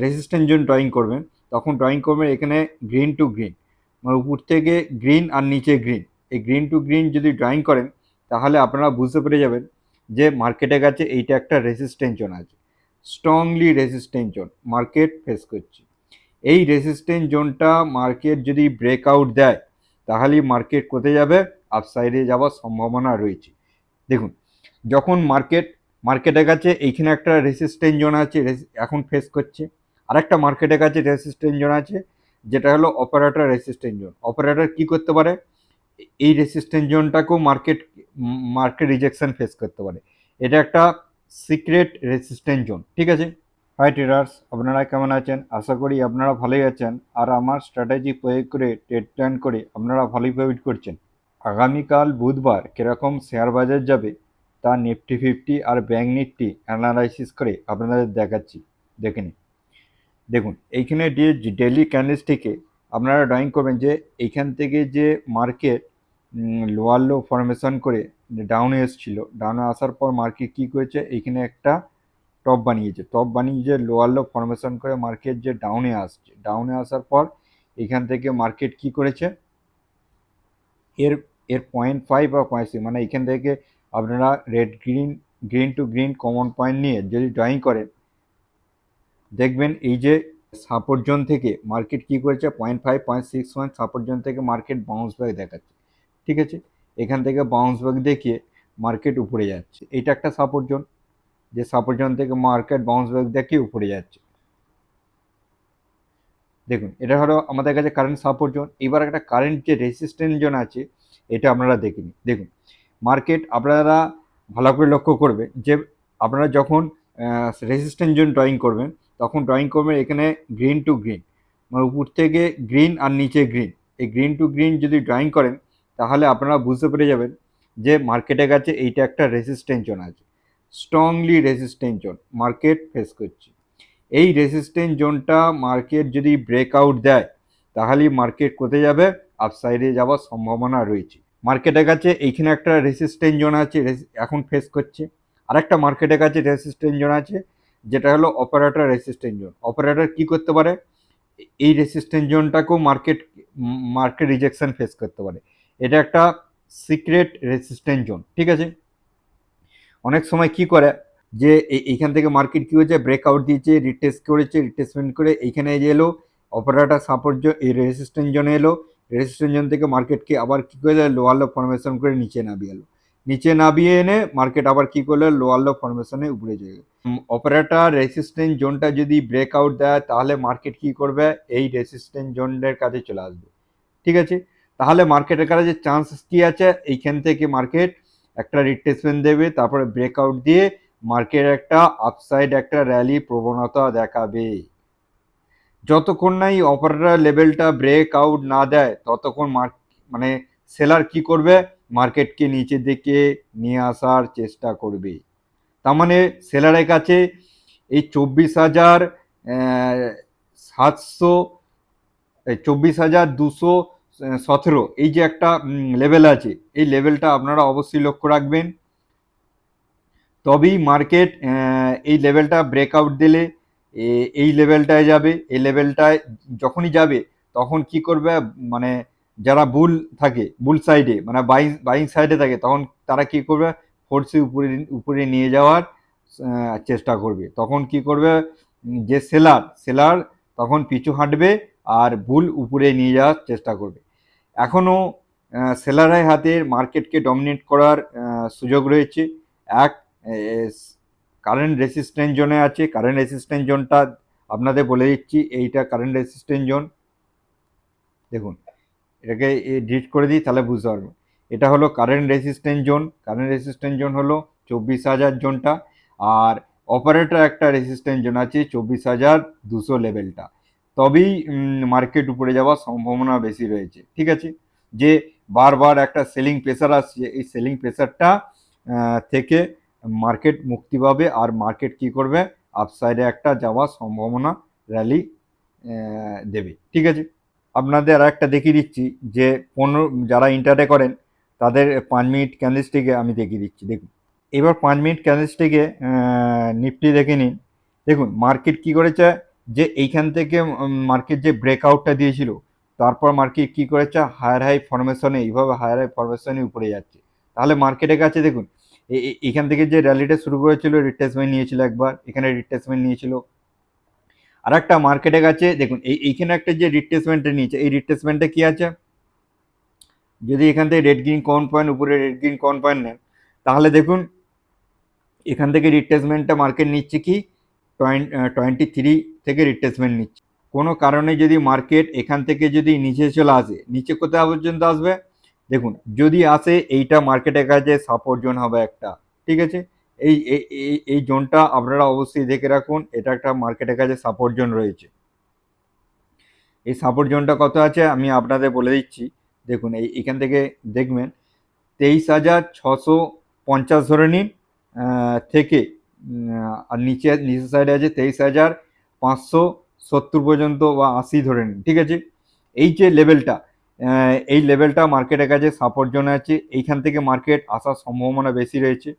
Resistant zone drawing করবেন, তখন drawing করবেন এখানে গ্রিন টু গ্রিন, মানে উপর থেকে গ্রিন আর নিচে গ্রিন। এই গ্রিন টু গ্রিন যদি ড্রয়িং করেন তাহলে আপনারা বুঝতে পেরে যাবেন যে মার্কেটের কাছে এইটা একটা রেজিস্ট্যান্ট জোন আছে, strongly resistant zone market face করছে। এই রেজিস্ট্যান্ট জোনটা মার্কেট যদি ব্রেকআউট দেয় তাহলেই মার্কেট কোথায় যাবে, আপসাইডে যাওয়ার সম্ভাবনা রয়েছে। দেখুন, যখন মার্কেটের কাছে এইখানে একটা রেসিস্ট্যান্ট জোন আছে, এখন ফেস করছে। আরেকটা মার্কেটের কাছে রেসিস্ট্যান্ট জোন আছে, যেটা হলো অপারেটর রেসিস্ট্যান্ট জোন। অপারেটর কি করতে পারে, এই রেসিস্ট্যান্ট জোনটাকেও মার্কেট রিজেকশন ফেস করতে পারে। এটা একটা সিক্রেট রেসিস্ট্যান্ট জোন, ঠিক আছে। হাই ট্রেডার্স, আপনারা কেমন আছেন? আশা করি আপনারা ভালোই আছেন, আর আমার স্ট্র্যাটেজি প্রয়োগ করে ট্রেড প্ল্যান করে আপনারা ভালোই প্রফিট করছেন। আগামীকাল বুধবার কীরকম শেয়ার বাজার যাবে তা নিফটি ফিফটি আর ব্যাঙ্ক নিফটি অ্যানালাইসিস করে আপনাদের দেখাচ্ছি, দেখে নিন। দেখুন, এইখানে যে ডেলি ক্যান্ডেলস্টিকে আপনারা ড্রয়িং করবেন যে এইখান থেকে যে মার্কেট লোয়ার লো ফরমেশন করে ডাউনে এসেছিল, ডাউনে আসার পর মার্কেট কী করেছে, এইখানে একটা টপ বানিয়েছে লোয়ার লো ফরমেশন করে মার্কেট যে ডাউনে আসছে, ডাউনে আসার পর এখান থেকে মার্কেট কি করেছে, এর এর 0.5 বা 0.6, মানে এখান থেকে আপনারা green to green common point নিয়ে যদি ড্রয়িং করেন, দেখবেন এই যে সাপোর্ট জোন থেকে মার্কেট কি করেছে, 0.5 0.61 সাপোর্ট জোন থেকে মার্কেট বাউন্স ব্যাক দেখাচ্ছে, ঠিক আছে। এখান থেকে বাউন্স ব্যাক দেখিয়ে মার্কেট উপরে যাচ্ছে, এটা একটা সাপোর্ট জোন, যে সাপোর্ট জোন থেকে মার্কেট বাউন্স ব্যাক দেখিয়ে উপরে যাচ্ছে। দেখুন, এটা হলো আমাদের কাছে কারেন্ট সাপোর্ট জোন। এবার একটা কারেন্ট যে রেসিস্ট্যান্ট জোন আছে, এটা আপনারা দেখে নিন। দেখুন, মার্কেট আপনারা ভালো করে লক্ষ্য করবে যে আপনারা যখন রেসিস্ট্যান্ট জোন ড্রয়িং করবেন, তখন ড্রয়িং করবেন এখানে গ্রিন টু গ্রিন, মানে উপর থেকে গ্রিন আর নিচে গ্রিন। এই গ্রিন টু গ্রিন যদি ড্রয়িং করেন তাহলে আপনারা বুঝতে পেরে যাবেন যে মার্কেটের কাছে এইটা একটা রেসিস্ট্যান্ট জোন আছে, strongly resistant zone market face করছে। এই রেসিস্ট্যান্ট জোনটা মার্কেট যদি ব্রেকআউট দেয় তাহলেই মার্কেট কোথায় যাবে, আপসাইডে যাওয়ার সম্ভাবনা রয়েছে। মার্কেটের কাছে এইখানে একটা রেসিস্ট্যান্ট জোন আছে, এখন ফেস করছে। আরেকটা মার্কেটের কাছে রেসিস্ট্যান্ট জোন আছে, যেটা হলো অপারেটর রেসিস্ট্যান্ট জোন। অপারেটর কি করতে পারে, এই রেসিস্ট্যান্ট জোনটাকেও মার্কেট রিজেকশন ফেস করতে পারে। এটা একটা সিক্রেট রেসিস্ট্যান্ট জোন, ঠিক আছে। অনেক সময় কি করে যে এইখান থেকে মার্কেট কি হয়েছে, ব্রেকআউট দিয়েছে, রিটেস্ট করেছে, রিটেস্টমেন্ট করে এইখানে যে এলো অপারেটর সাপোর্ট জোন, এই রেজিস্ট্যান্ট জোনে এলো, রেজিস্ট্যান্ট জোন থেকে মার্কেটকে আবার কি করে লোয়ার লো ফরমেশন করে নিচে নামিয়ে এলো, নিচে নামিয়ে এনে মার্কেট আবার কি করলো, লোয়ার লো ফরমেশনে উপরে যাবে। অপারেটর রেজিস্ট্যান্ট জোনটা যদি ব্রেকআউট দেয় তাহলে মার্কেট কি করবে, এই রেজিস্ট্যান্ট জোনের কাছে চলে আসবে, ঠিক আছে। তাহলে মার্কেটের কাছে যে চান্স কি আছে, এইখান থেকে মার্কেট একটা রিট্রেসমেন্ট দেবে, তারপরে ব্রেকআউট দিয়ে মার্কেট একটা আপসাইড একটা র্যালি প্রবণতা দেখাবে। যতক্ষণ না এই অপারেটর লেভেলটা ব্রেকআউট না দেয় ততক্ষণ মানে সেলার কি করবে, মার্কেটকে নিচের দিকে নিয়ে আসার চেষ্টা করবে। তার মানে সেলারের কাছে এই 24,700, 24,217, এই যে একটা লেভেল আছে, এই লেভেলটা আপনারা অবশ্যই লক্ষ্য রাখবেন। তবেই মার্কেট এই লেভেলটা ব্রেকআউট দিলে এই লেভেলটায় যাবে। এই লেভেলটায় যখনই যাবে তখন কি করবে, মানে যারা বুল থাকে, বুল সাইডে মানে বাইং সাইডে থাকে, তখন তারা কি করবে, ফোর্সে উপরে নিয়ে যাওয়ার চেষ্টা করবে। তখন কি করবে, যে সেলার তখন পিছু হাঁটবে আর বুল উপরে নিয়ে যাওয়ার চেষ্টা করবে। এখনও সেলারের হাতে মার্কেটকে ডমিনেট করার সুযোগ রয়েছে। এক, কারেন্ট রেসিস্ট্যান্ট জোনে আছে, কারেন্ট রেসিস্ট্যান্ট জোনটা আপনাদের বলে দিচ্ছি, এইটা কারেন্ট রেসিস্ট্যান্ট জোন। দেখুন, এটাকে ডিলিট করে দিই তাহলে বুঝতে পারবেন। এটা হলো current resistant zone, current resistant zone হলো 24,000 জোনটা, আর অপারেটর একটা রেসিস্ট্যান্ট জোন আছে 24,200 লেভেলটা। তবেই মার্কেট উপরে যাওয়ার সম্ভাবনা বেশি রয়েছে, ঠিক আছে। যে বারবার একটা সেলিং প্রেসার আসছে, এই সেলিং প্রেসারটা থেকে মার্কেট মুক্তি পাবে, আর মার্কেট কি করবে, আপসাইডে একটা যাওয়ার সম্ভাবনা র্যালি দেবে, ঠিক আছে। আপনাদের আর একটা দেখিয়ে দিচ্ছি যে যারা ইন্টারডে করেন তাদের 5 মিনিট ক্যান্ডেলস্টিকে আমি দেখিয়ে দিচ্ছি। দেখুন, এবার 5 মিনিট ক্যান্ডেলস্টিকে নিফটি দেখে নিন। দেখুন মার্কেট কি করেছে, যে এইখান থেকে মার্কেট যে ব্রেকআউটটা দিয়েছিল, তারপর মার্কেট কি করেছে, হায়ার হাই ফরমেশনে, এইভাবে হায়ার হাই ফরমেশনে উপরে যাচ্ছে। তাহলে মার্কেটের কাছে দেখুন এখান থেকে যে র্যালিটা শুরু করেছিল, রিট্রেসমেন্ট নিয়েছিল একবার, এখানে রিট্রেসমেন্ট নিয়েছিল। আর একটা মার্কেটের কাছে দেখুন এইখানে একটা যে রিট্রেসমেন্টটা নিয়েছে, এই রিট্রেসমেন্টে কি আছে, যদি এখান থেকে রেড গ্রিন কমন পয়েন্ট, উপরে রেড গ্রিন কমন পয়েন্ট নেন, তাহলে দেখুন এখান থেকে রিট্রেসমেন্টটা মার্কেট নিচ্ছে কি 23 থেকে রিট্রেসমেন্ট নিচ্ছে। কোনো কারণে যদি মার্কেট এখান থেকে যদি নিচে চলে আসে, নিচে কোথায় পর্যন্ত আসবে দেখুন, যদি আসে এইটা মার্কেটের কাছে সাপোর্ট জোন হবে একটা, ঠিক আছে। এই জোনটা আপনারা অবশ্যই দেখে রাখুন, এটা একটা মার্কেটের কাছে সাপোর্ট জোন রয়েছে। এই সাপোর্ট জোনটা কত আছে আমি আপনাদের বলে দিচ্ছি। দেখুন এইখান থেকে দেখবেন 23,650 ধরে নিন, থেকে আর নিচের সাইডে আছে 23,570 পর্যন্ত বা 80 ধরে নিন, ঠিক আছে। এই যে লেভেলটা, এই লেভেলটা মার্কেটের কাছে সাপোর্ট জোন আছে, এইখান থেকে মার্কেট আসার সম্ভাবনা বেশি রয়েছে।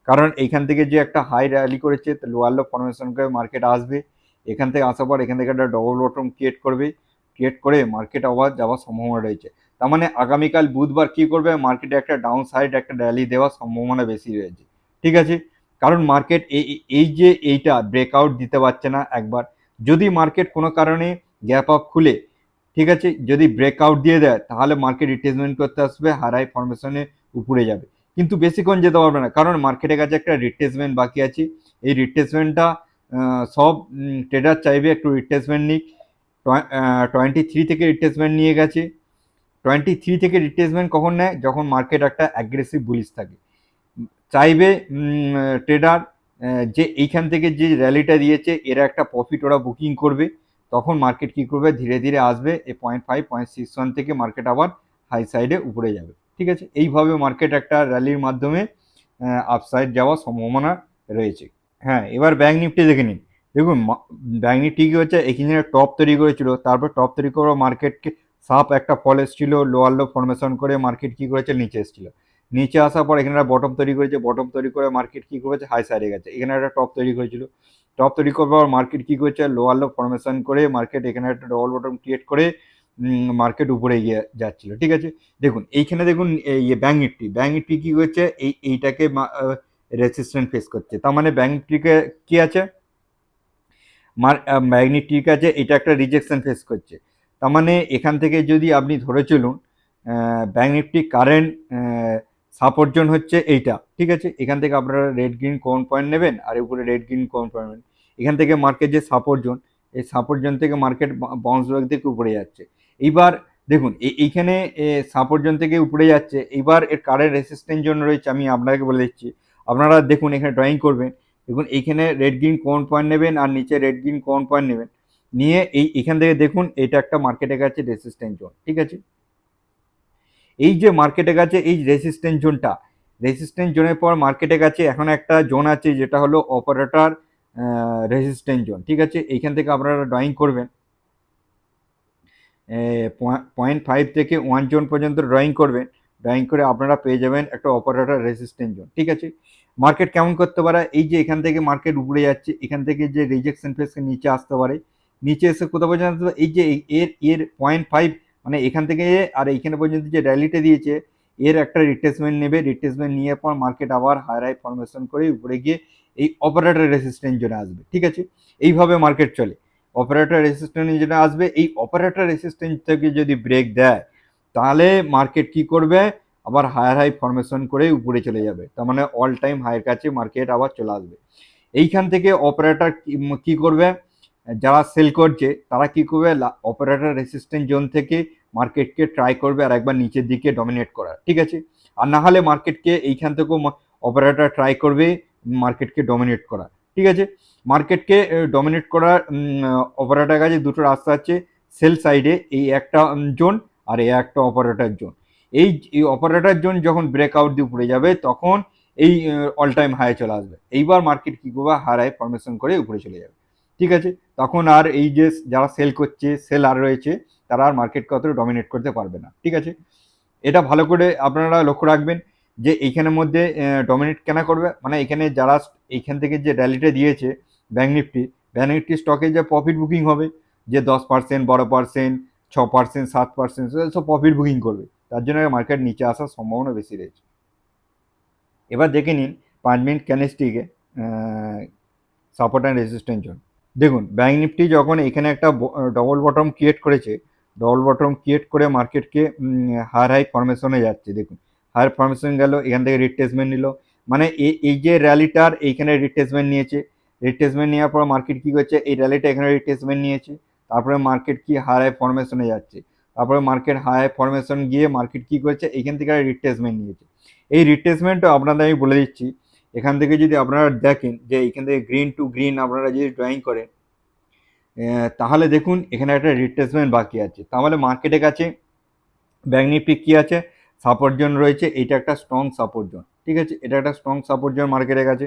কারণ এইখান থেকে যে একটা হাই র্যালি করেছে, লোয়ার লো ফরমেশন করে মার্কেট আসবে, এখান থেকে আসার পর এখান থেকে একটা ডবল বটম ক্রিয়েট করবে, ক্রিয়েট করে মার্কেট আবার যাওয়ার সম্ভাবনা রয়েছে। তার মানে আগামীকাল বুধবার কি করবে, মার্কেটে একটা ডাউন সাইড একটা র্যালি দেওয়ার সম্ভাবনা বেশি রয়েছে, ঠিক আছে। কারণ মার্কেট এই যে এইটা ব্রেকআউট দিতে পারছে না একবার, যদি মার্কেট কোনো কারণে গ্যাপ আপ খুলে, ঠিক আছে, যদি ব্রেকআউট দিয়ে দেয়, তাহলে মার্কেট রিট্রেসমেন্ট করতে আসবে, হাই ফরমেশনে উপরে যাবে, কিন্তু বেশিক্ষণ যেতে পারবে না, কারণ মার্কেটের কাছে একটা রিট্রেসমেন্ট বাকি আছে। এই রিট্রেসমেন্টটা সব ট্রেডার চাইবে একটু রিট্রেসমেন্ট নিক। 23 থেকে রিট্রেসমেন্ট নিয়ে গেছে, 23 থেকে রিট্রেসমেন্ট কখন নেয়, যখন মার্কেট একটা অ্যাগ্রেসিভ বুলিশ থাকে। চাইবে ট্রেডার যে এইখান থেকে যে র্যালিটা দিয়েছে এরা একটা প্রফিট ওরা বুকিং করবে, তখন মার্কেট কি করবে, ধীরে ধীরে আসবে এই 0.5 0.61 থেকে মার্কেট আবার হাই সাইডে উপরে যাবে, ঠিক আছে। এইভাবে মার্কেট একটা র্যালির মাধ্যমে আপসাইড যাওয়ার সম্ভাবনা রয়েছে। হ্যাঁ, এবার ব্যাঙ্ক নিফটি দেখে নিন। দেখুন ব্যাঙ্ক নিফটি কি হচ্ছে, এখানে টপ তৈরি করেছিল, তারপর টপ তৈরি করে মার্কেটকে সাপ একটা ফল এসেছিল, লোয়ার লো ফরমেশন করে মার্কেট কি করেছে, নিচে এসেছিল। নিচে আসার পর এখানে একটা বটম তৈরি করেছে, বটম তৈরি করে মার্কেট কি করেছে, হাই সাইডে গেছে। এখানে একটা টপ তৈরি করেছিল, টপ তৈরি করার পর মার্কেট কি করেছে, লোয়ার লো ফরমেশন করে মার্কেট এখানে একটা ডবল বটম ক্রিয়েট করে মার্কেট উপরে গিয়ে যাচ্ছিল, ঠিক আছে। দেখুন এইখানে দেখুন ব্যাঙ্ক নিফটি কি করেছে, এইটাকে রেসিস্ট্যান্ট ফেস করছে, তার মানে ব্যাঙ্ক নিফটিকে কি আছে, ব্যাঙ্ক নিফটির কাছে এটা একটা রিজেকশন ফেস করছে। তার মানে এখান থেকে যদি আপনি ধরে চলুন, bank Nifty current support zone হচ্ছে এইটা, ঠিক আছে। এখান থেকে আপনারা রেড গ্রিন কোন পয়েন্ট নেবেন, আর উপরে রেড গ্রিন কোন পয়েন্ট নেবেন। এখান থেকে মার্কেট যে সাপোর্ট জোন, এই সাপোর্ট জোন থেকে মার্কেট বাউন্স ব্যাক থেকে উপরে যাচ্ছে। এইবার দেখুন এইখানে সাপোর্ট জোন থেকে উপরে যাচ্ছে, এইবার এর কারেন্ট রেসিস্ট্যান্স জোন রয়েছে, আমি আপনাকে বলে দিচ্ছি। আপনারা দেখুন এখানে ড্রয়িং করবেন, দেখুন এইখানে রেড গ্রিন কোন পয়েন্ট নেবেন, আর নিচে রেড গ্রিন কোন পয়েন্ট নেবেন, নিয়ে এইখান থেকে দেখুন এটা একটা মার্কেটের কাছে রেসিস্ট্যান্স জোন, ঠিক আছে। এই যে মার্কেটের কাছে এই রেসিস্ট্যান্স জোনটা, রেসিস্ট্যান্স জোনের পর মার্কেটের কাছে এখন একটা জোন আছে যেটা হলো অপারেটর রেসিস্ট্যান্স জোন, ঠিক আছে। এইখান থেকে আপনারা ড্রয়িং করবেন, 0.5 থেকে 1 জোন পর্যন্ত ড্রয়িং করবেন, ড্রয়িং করে আপনারা পেয়ে যাবেন একটা অপারেটর রেসিস্ট্যান্স জোন, ঠিক আছে। মার্কেট কেমন করতে পারে, এই যে এখান থেকে মার্কেট উপরে যাচ্ছে, এখান থেকে যে রিজেকশন ফেসকে নিচে আসতে পারে, নিচে এসে কোথাও পর্যন্ত আসতে পারে, এই যে এর 0.5 মানে এখান থেকে আর এইখানে পর্যন্ত যে র্যালিটা দিয়েছে, এর একটা রিট্রেসমেন্ট নেবে, রিট্রেসমেন্ট নিয়ে পর মার্কেট আবার হাই ফরমেশন করে উপরে গিয়ে এই অপারেটর রেসিস্ট্যান্স জোনে আসবে, ঠিক আছে। এইভাবে মার্কেট চলে, অপারেটর রেসিস্ট্যান্স যেটা আসবে, এই অপারেটর রেসিস্ট্যান্স থেকে যদি ব্রেক দেয়, তাহলে মার্কেট কি করবে, আবার হাই ফরমেশন করে উপরে চলে যাবে, তার মানে অল টাইম হাইয়ের কাছে মার্কেট আবার চলে আসবে। এইখান থেকে অপারেটর কি করবে, যারা সেল করছে তারা কি করবে, অপারেটর রেসিস্ট্যান্স জোন থেকে মার্কেটকে ট্রাই করবে আর একবার নিচের দিকে ডমিনেট করার, ঠিক আছে। আর না হলে মার্কেটকে এইখান থেকেও অপারেটর ট্রাই করবে মার্কেটকে ডমিনেট করা, ঠিক আছে। মার্কেটকে ডমিনেট করার অপারেটর কাছে দুটো রাস্তা আছে, সেল সাইডে এই একটা জোন, আর এই একটা অপারেটর জোন। এই অপারেটর জোন যখন ব্রেকআউট দিয়ে উপরে যাবে, তখন এই অল টাইম হাই চলে আসবে, এইবার মার্কেট কি করবে, হাই ফরমেশন করে উপরে চলে যাবে, ঠিক আছে। তখন আর এই যে যারা সেল করছে, সেল আর রয়েছে, তারা আর মার্কেটকে অত ডমিনেট করতে পারবে না, ঠিক আছে। এটা ভালো করে আপনারা লক্ষ্য রাখবেন যে এইখানের মধ্যে ডমিনেট কেন করবে, মানে এখানে যারা এইখান থেকে যে র্যালিটা দিয়েছে, ব্যাঙ্ক নিফটি স্টকে যে প্রফিট বুকিং হবে, যে 10%, 12%, 6%, 7%, সব প্রফিট বুকিং করবে, তার জন্য মার্কেট নিচে আসার সম্ভাবনা বেশি রয়েছে। এবার দেখে নিন 5 মিনিট ক্যান্ডেলস্টিকে সাপোর্ট অ্যান্ড রেজিস্ট্যান্স জোন। দেখুন ব্যাঙ্ক নিফটি যখন এখানে একটা ডবল বটম ক্রিয়েট করেছে, ডবল বটম ক্রিয়েট করে মার্কেটকে হায়ার হাই ফরমেশনে যাচ্ছে। দেখুন হায়ার ফরমেশন গেল, এখান থেকে রিট্রেসমেন্ট নিল, মানে এই যে র্যালিটার এইখানে রিট্রেসমেন্ট নিয়েছে, রিট্রেসমেন্ট নেওয়ার পর মার্কেট কী করছে, এই র্যালিটা এখানে রিট্রেসমেন্ট নিয়েছে, তারপরে মার্কেট কি হায়ার হাই ফরমেশনে যাচ্ছে, তারপরে মার্কেট হাই ফরমেশন গিয়ে মার্কেট কী করছে, এখান থেকে রিট্রেসমেন্ট নিয়েছে। এই রিট্রেসমেন্টটা আপনাদের আমি বলে দিচ্ছি, এখান থেকে যদি আপনারা দেখেন যে এইখান থেকে গ্রিন টু গ্রিন আপনারা যদি ড্রয়িং করেন, তাহলে দেখুন এখানে একটা রিট্রেসমেন্ট বাকি আছে। তাহলে মার্কেটের কাছে ব্যাঙ্ক নিফটি কী আছে, সাপোর্ট জোন রয়েছে, এটা একটা স্ট্রং সাপোর্ট জোন, ঠিক আছে, এটা একটা স্ট্রং সাপোর্ট জোন মার্কেটের কাছে।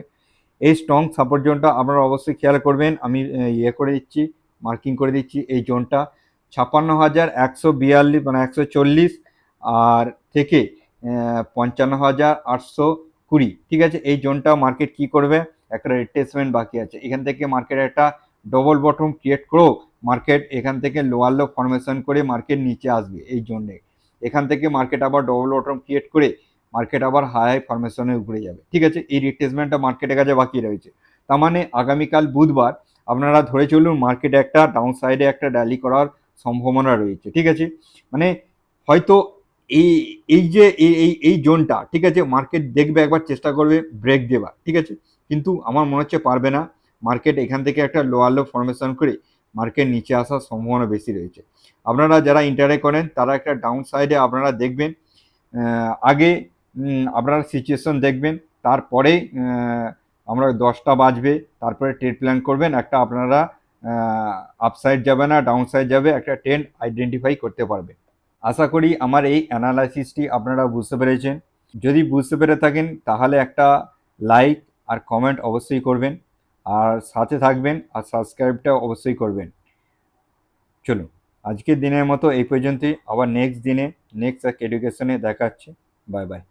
এই স্ট্রং সাপোর্ট জোনটা আপনারা অবশ্যই খেয়াল করবেন, আমি করে দিচ্ছি, মার্কিং করে দিচ্ছি এই জোনটা 56,142 মানে 140 আর থেকে 55,820, ঠিক আছে, এই জোনটা মার্কেট কি করবে, একটা রিট্রেসমেন্ট বাকি আছে, এখান থেকে মার্কেট একটা ডবল বটম ক্রিয়েট করেও মার্কেট এখান থেকে লোয়ার লো ফরমেশন করে মার্কেট নিচে আসবে এই জন্যে, এখান থেকে মার্কেট আবার ডবল বটম ক্রিয়েট করে মার্কেট আবার হাই ফরমেশনে উপরে যাবে, ঠিক আছে, এই রিট্রেসমেন্টটা মার্কেটের কাছে বাকি রয়েছে। তার মানে আগামীকাল বুধবার আপনারা ধরে চলুন মার্কেটে একটা ডাউন সাইডে একটা র্যালি করার সম্ভাবনা রয়েছে, ঠিক আছে, মানে হয়তো এই এই যে এই জোনটা, ঠিক আছে, মার্কেট দেখবে একবার চেষ্টা করবে ব্রেক দেওয়া, ঠিক আছে, কিন্তু আমার মনে হচ্ছে পারবে না, মার্কেট এখান থেকে একটা লোয়ার লো ফরমেশন করে মার্কেট নিচে আসার সম্ভাবনা বেশি রয়েছে। আপনারা যারা ইন্টারে করেন তারা একটা ডাউন সাইডে আপনারা দেখবেন, আগে আপনারা সিচুয়েশন দেখবেন, তারপরে আমরা 10টা বাজবে, তারপরে ট্রেড প্ল্যান করবেন, একটা আপনারা আপসাইড যাবে না ডাউন সাইড যাবে, একটা ট্রেন্ড আইডেন্টিফাই করতে পারবেন। আশা করি আমার এই অ্যানালাইসিসটি আপনারা বুঝতে পেরেছেন। যদি বুঝতে পেরে থাকেন তাহলে একটা লাইক আর কমেন্ট অবশ্যই করবেন, আর সাথে থাকবেন, আর সাবস্ক্রাইবটা অবশ্যই করবেন। চলুন আজকের দিনের মতো এই পর্যন্তই, আবার নেক্সট দিনে নেক্সট এক এডুকেশনে দেখা হচ্ছে। Bye bye.